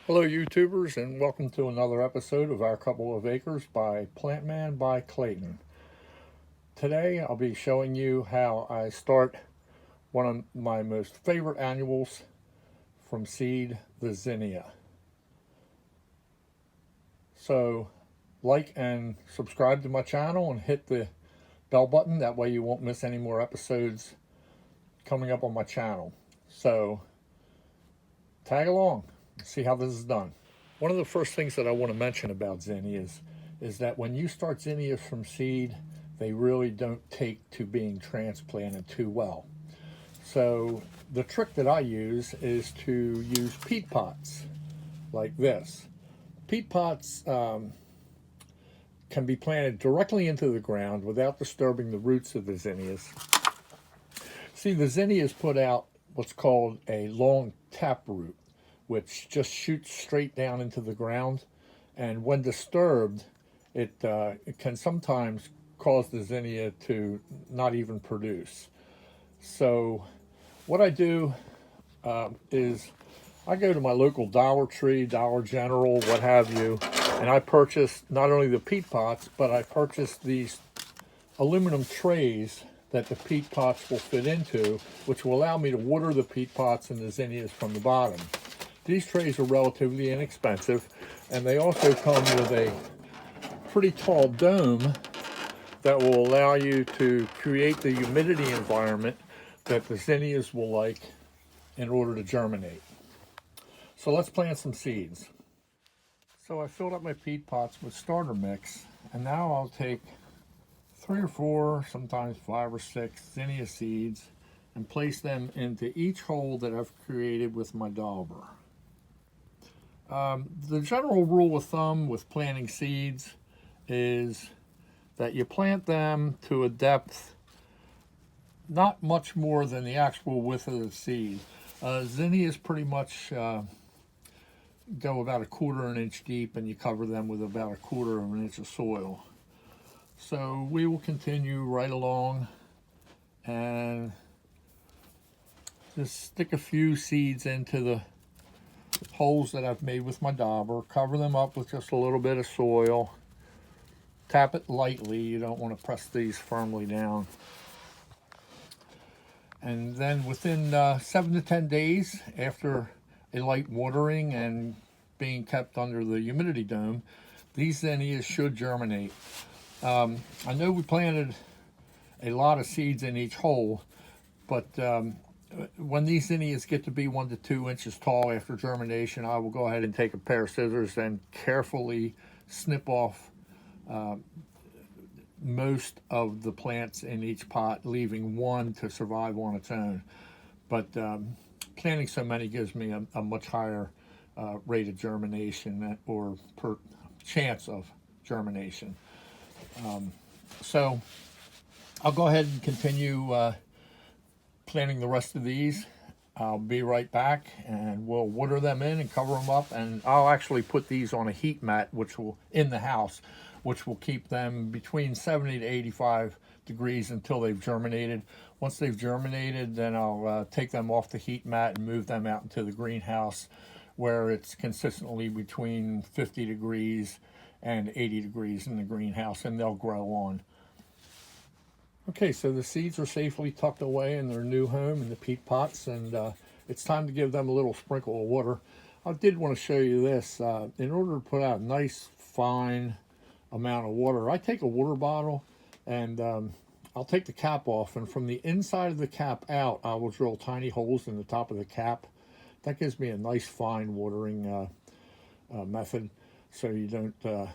Hello, YouTubers, and welcome to another episode of Our Couple of Acres by Plantman by Clayton. Today, I'll be showing you how I start one of my most favorite annuals from seed, the Zinnia. So, like and subscribe to my channel and hit the bell button. That way, you won't miss any more episodes coming up on my channel. So, tag along, see how this is done. One of the first things that I want to mention about zinnias is that when you start zinnias from seed, they really don't take to being transplanted too well. So the trick that I use is to use peat pots like this. Peat pots can be planted directly into the ground without disturbing the roots of the zinnias. See, the zinnias put out what's called a long taproot, which just shoots straight down into the ground, and when disturbed, it can sometimes cause the zinnia to not even produce. So what I do is I go to my local Dollar Tree, Dollar General, what have you, and I purchase not only the peat pots, but I purchase these aluminum trays that the peat pots will fit into, which will allow me to water the peat pots and the zinnias from the bottom. These trays are relatively inexpensive, and they also come with a pretty tall dome that will allow you to create the humidity environment that the zinnias will like in order to germinate. So let's plant some seeds. So I filled up my peat pots with starter mix, and now I'll take 3 or 4, sometimes 5 or 6 zinnia seeds and place them into each hole that I've created with my dauber. The general rule of thumb with planting seeds is that you plant them to a depth not much more than the actual width of the seed. Zinnias pretty much go about 1/4 inch deep, and you cover them with about 1/4 inch of soil. So we will continue right along and just stick a few seeds into the holes that I've made with my dauber, cover them up with just a little bit of soil, tap it lightly, you don't want to press these firmly down. And then within 7 to 10 days after a light watering and being kept under the humidity dome, these zinnias should germinate. I know we planted a lot of seeds in each hole, but when these zinnias get to be 1 to 2 inches tall after germination, I will go ahead and take a pair of scissors and carefully snip off most of the plants in each pot, leaving one to survive on its own. But planting so many gives me a much higher rate of germination or per chance of germination. So I'll go ahead and continue planting the rest of these. I'll be right back, and we'll water them in and cover them up, and I'll actually put these on a heat mat which will in the house, which will keep them between 70 to 85 degrees until they've germinated. Once they've germinated, then I'll take them off the heat mat and move them out into the greenhouse, where it's consistently between 50 degrees and 80 degrees in the greenhouse, and they'll grow on. Okay, so the seeds are safely tucked away in their new home in the peat pots, and it's time to give them a little sprinkle of water. I did want to show you this. In order to put out a nice, fine amount of water, I take a water bottle, and I'll take the cap off, and from the inside of the cap out, I will drill tiny holes in the top of the cap. That gives me a nice, fine watering method, so you don't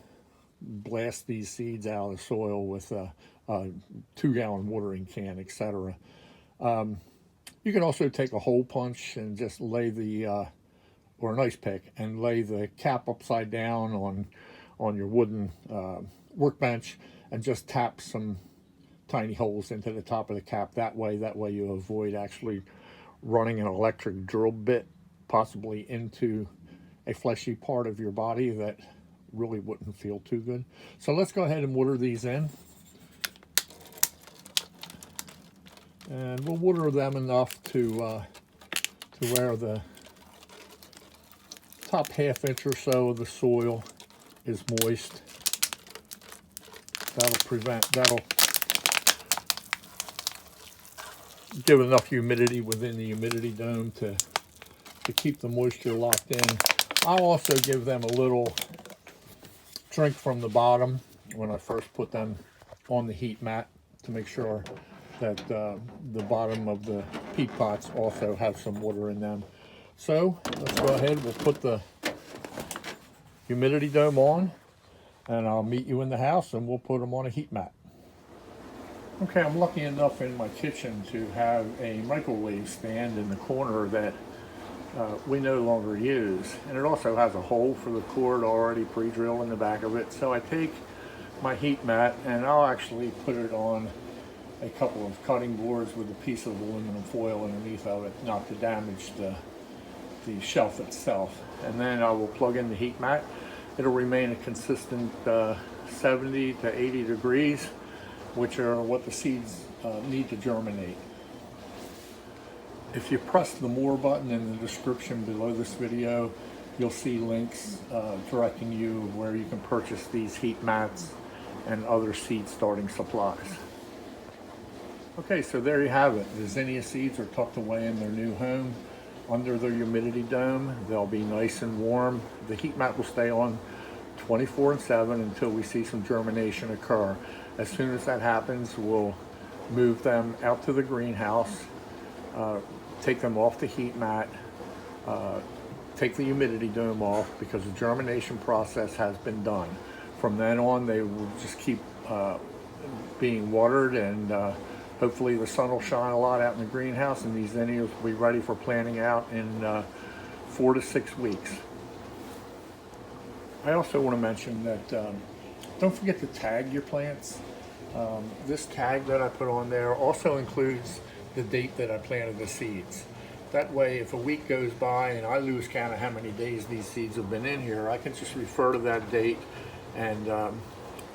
blast these seeds out of the soil with a 2-gallon watering can, etc. You can also take a hole punch and just lay the or an ice pick and lay the cap upside down on your wooden workbench and just tap some tiny holes into the top of the cap. That way you avoid actually running an electric drill bit possibly into a fleshy part of your body that really wouldn't feel too good. So let's go ahead and water these in. And we'll water them enough to where the top ½ inch or so of the soil is moist. That'll give enough humidity within the humidity dome to keep the moisture locked in. I'll also give them a little drink from the bottom when I first put them on the heat mat to make sure that the bottom of the peat pots also have some water in them. So let's go ahead, we'll put the humidity dome on, and I'll meet you in the house and we'll put them on a heat mat. Okay, I'm lucky enough in my kitchen to have a microwave stand in the corner that we no longer use, and it also has a hole for the cord already pre-drilled in the back of it. So I take my heat mat and I'll actually put it on a couple of cutting boards with a piece of aluminum foil underneath of it, not to damage the shelf itself. And then I will plug in the heat mat. It'll remain a consistent 70 to 80 degrees, which are what the seeds need to germinate. If you press the more button in the description below this video, you'll see links directing you where you can purchase these heat mats and other seed starting supplies. Okay, so there you have it. The zinnia seeds are tucked away in their new home under the humidity dome. They'll be nice and warm. The heat mat will stay on 24/7 until we see some germination occur. As soon as that happens, we'll move them out to the greenhouse, take them off the heat mat, take the humidity dome off because the germination process has been done. From then on, they will just keep being watered, and hopefully the sun will shine a lot out in the greenhouse, and these zinnias will be ready for planting out in 4 to 6 weeks. I also want to mention that don't forget to tag your plants. This tag that I put on there also includes the date that I planted the seeds. That way, if a week goes by and I lose count of how many days these seeds have been in here, I can just refer to that date and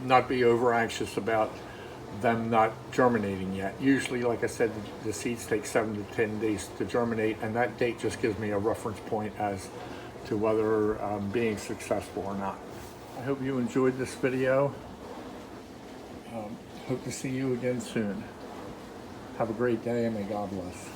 not be over anxious about them not germinating yet. Usually, like I said, the seeds take 7 to 10 days to germinate, and that date just gives me a reference point as to whether I'm being successful or not. I hope you enjoyed this video. Hope to see you again soon. Have a great day, and may God bless.